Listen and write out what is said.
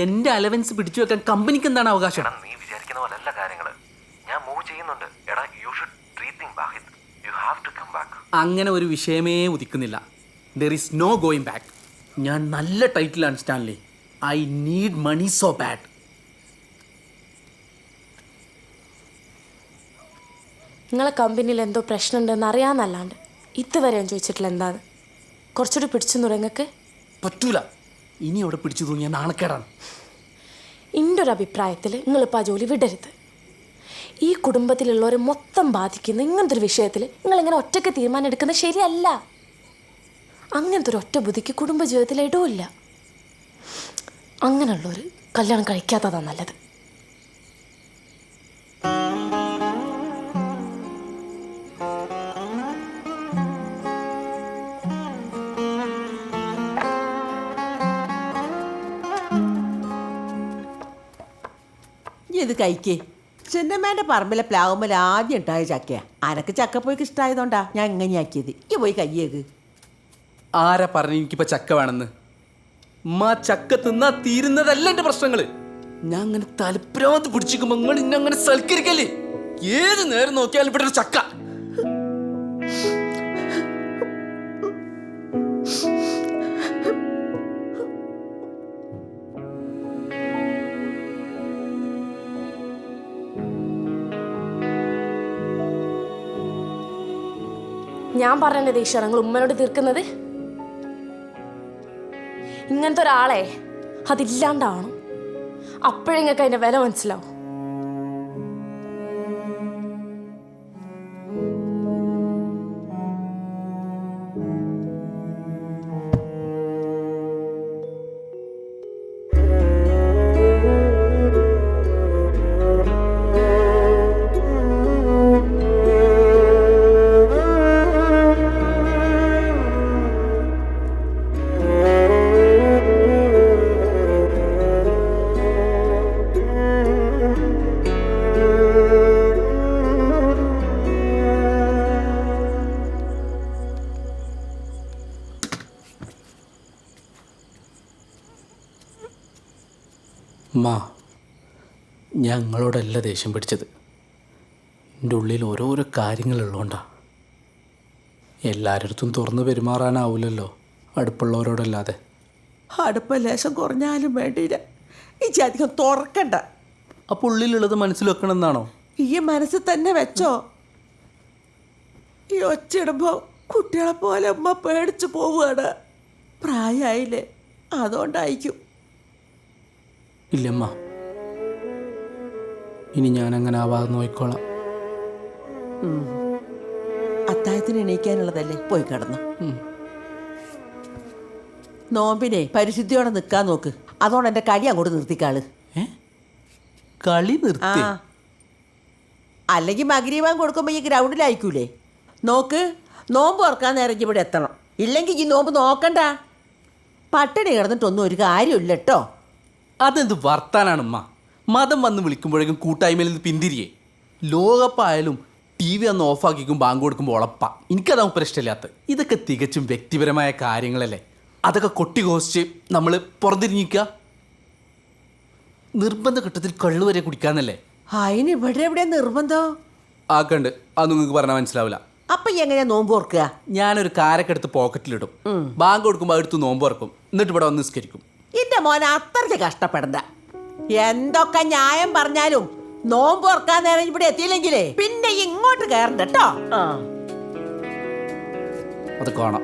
എന്റെ അലവൻസ് പിടിച്ചു വെക്കാൻ കമ്പനിക്ക് എന്താണ് അവകാശം? നീ വിചാരിക്കുന്ന പോലല്ല കാര്യങ്ങള്. ഞാൻ മൂവ് ചെയ്യുന്നുണ്ട്. എടാ, you should rethink Wahid. You have to come back. അങ്ങനെ ഒരു വിഷയമേ ഉദിക്കുന്നില്ല. There is no going back. ഞാൻ നല്ല ടൈറ്റിലാണ് Stanley. I need money so bad. നിങ്ങളെ കമ്പനിയിൽ എന്തോ പ്രശ്നമുണ്ടെന്ന് അറിയാമെന്നല്ലാണ്ട് ഇതുവരെ ഞാൻ ചോദിച്ചിട്ടില്ല എന്താണ്. കുറച്ചുകൂടി പിടിച്ചു നിങ്ങൾക്ക് പറ്റൂല. ഇനി അവിടെ പിടിച്ചു തൂങ്ങിയാൽ നാണക്കേടാണ്. എൻ്റെ ഒരു അഭിപ്രായത്തിൽ നിങ്ങളിപ്പോൾ ആ ജോലി വിടരുത്. ഈ കുടുംബത്തിലുള്ളവരെ മൊത്തം ബാധിക്കുന്ന ഇങ്ങനത്തെ ഒരു വിഷയത്തിൽ നിങ്ങളിങ്ങനെ ഒറ്റയ്ക്ക് തീരുമാനം എടുക്കുന്നത് ശരിയല്ല. അങ്ങനത്തെ ഒരു ഒറ്റ ബുദ്ധിക്ക് കുടുംബജീവിതത്തിൽ ഇടവില്ല. അങ്ങനെയുള്ളവർ കല്യാണം കഴിക്കാത്തതാണ് നല്ലത്. ഇത് കഴിക്കേ. ചെന്നമ്മേൻ്റെ പറമ്പിലെ പ്ലാവുമ്മൽ ആദ്യം ഉണ്ടായ ചക്കയാ. അനക്ക് ചക്കപ്പോയ്ക്ക് ഇഷ്ടമായതുകൊണ്ടാ ഞാൻ ഇങ്ങനെയാക്കിയത്. ഈ പോയി കയ്യേക്ക്. ആരാ പറഞ്ഞു എനിക്കിപ്പോൾ ചക്ക വേണമെന്ന്? ചക്ക തിന്നാ തീരുന്നതല്ല എൻ്റെ പ്രശ്നങ്ങള്. ഞാൻ അങ്ങനെ തലപ്രാന്ത് പിടിച്ചിരിക്കുമ്പോൾ നിങ്ങൾ ഇന്നെ അങ്ങനെ സൽക്കരിക്കല്ലേ? ഏത് നേരം നോക്കിയാലും ഇവിടെ ഒരു ചക്ക. ഞാൻ പറഞ്ഞ ദേഷ്യം നിങ്ങൾ ഉമ്മനോട് തീർക്കുന്നത്. ഇങ്ങനത്തെ ഒരാളെ അതില്ലാണ്ടാവണം. അപ്പോഴെങ്ങൾക്ക് അതിന്റെ വില മനസ്സിലാവും. ഞങ്ങളോടല്ല ദേഷ്യം പിടിച്ചത്. എൻ്റെ ഉള്ളിൽ ഓരോരോ കാര്യങ്ങളുള്ളതുകൊണ്ടാണ്. എല്ലാവരുടെ അടുത്തും തുറന്ന് പെരുമാറാനാവില്ലല്ലോ അടുപ്പുള്ളവരോടല്ലാതെ. അടുപ്പ് ലേശം കുറഞ്ഞാലും വേണ്ടിയില്ല. ഈ അധികം തുറക്കണ്ട. അപ്പോൾ ഉള്ളിലുള്ളത് മനസ്സിൽ വെക്കണം എന്നാണോ? ഈ മനസ്സിൽ തന്നെ വെച്ചോ. ഈ ഒച്ചയിടുമ്പോൾ കുട്ടികളെ പോലെ ഉമ്മ പേടിച്ചു പോവുകയാണ്. പ്രായമായില്ലേ, അതുകൊണ്ടായിരിക്കും. ഇല്ലമ്മ, ഇനി ഞാനങ്ങനെ ആവാതെ നോക്കിക്കോളാം. അത്താഴത്തിന് എണീക്കാനുള്ളതല്ലേ, പോയി കിടന്നു. നോമ്പിനെ പരിശുദ്ധിയോടെ നിൽക്കാൻ നോക്ക്. അതുകൊണ്ട് എൻ്റെ കളി അങ്ങോട്ട് നിർത്തിക്കാള്. കളി നിർത്തി? അല്ലെങ്കിൽ മഗ്‌രിബാങ്ക് കൊടുക്കുമ്പോൾ ഈ ഗ്രൗണ്ടിലായിരിക്കൂലേ. നോക്ക്, നോമ്പ് തുറക്കാൻ നേരം ഇവിടെ എത്തണം. ഇല്ലെങ്കിൽ ഈ നോമ്പ് നോക്കണ്ട. പട്ടിണി കിടന്നിട്ടൊന്നും ഒരു കാര്യമില്ല കേട്ടോ. അതെന്ത് വർത്താനാണമ്മ? മതം വന്ന് വിളിക്കുമ്പോഴേക്കും കൂട്ടായ്മയിൽ നിന്ന് പിന്തിരിയേ. ലോകകപ്പായാലും ടി വി അന്ന് ഓഫാക്കിക്കും ബാങ്ക് കൊടുക്കുമ്പോൾ ഉളപ്പാ. എനിക്കതാവും പ്രശ്നമില്ലാത്ത. ഇതൊക്കെ തികച്ചും വ്യക്തിപരമായ കാര്യങ്ങളല്ലേ. അതൊക്കെ കൊട്ടിഘോഷിച്ച് നമ്മൾ പുറത്തിരിഞ്ഞിക്കുക. നിർബന്ധ ഘട്ടത്തിൽ കള്ളു വരെ കുടിക്കാന്നല്ലേ. അതിന് ഇവിടെ എവിടെയാ നിർബന്ധം? ആക്കണ്ട്, അത് നിങ്ങൾക്ക് പറഞ്ഞാൽ മനസ്സിലാവില്ല. അപ്പൊ എങ്ങനെയാ നോമ്പ് ഓർക്കുക? ഞാനൊരു കാരൊക്കെ എടുത്ത് പോക്കറ്റിലിടും. ബാങ്ക് കൊടുക്കുമ്പോൾ എടുത്ത് നോമ്പ് ഓർക്കും. എന്നിട്ട് ഇവിടെ വന്ന് നിസ്കരിക്കും. എന്റെ മോനെ അത്രയ്ക്ക് കഷ്ടപ്പെടണ്ട. എന്തൊക്കെ ന്യായം പറഞ്ഞാലും നോമ്പ് ഓർക്കാൻ നേരം ഇവിടെ എത്തിയില്ലെങ്കിലേ പിന്നെ ഇങ്ങോട്ട് കയറണ്ട കേട്ടോ. അത് കാണാം.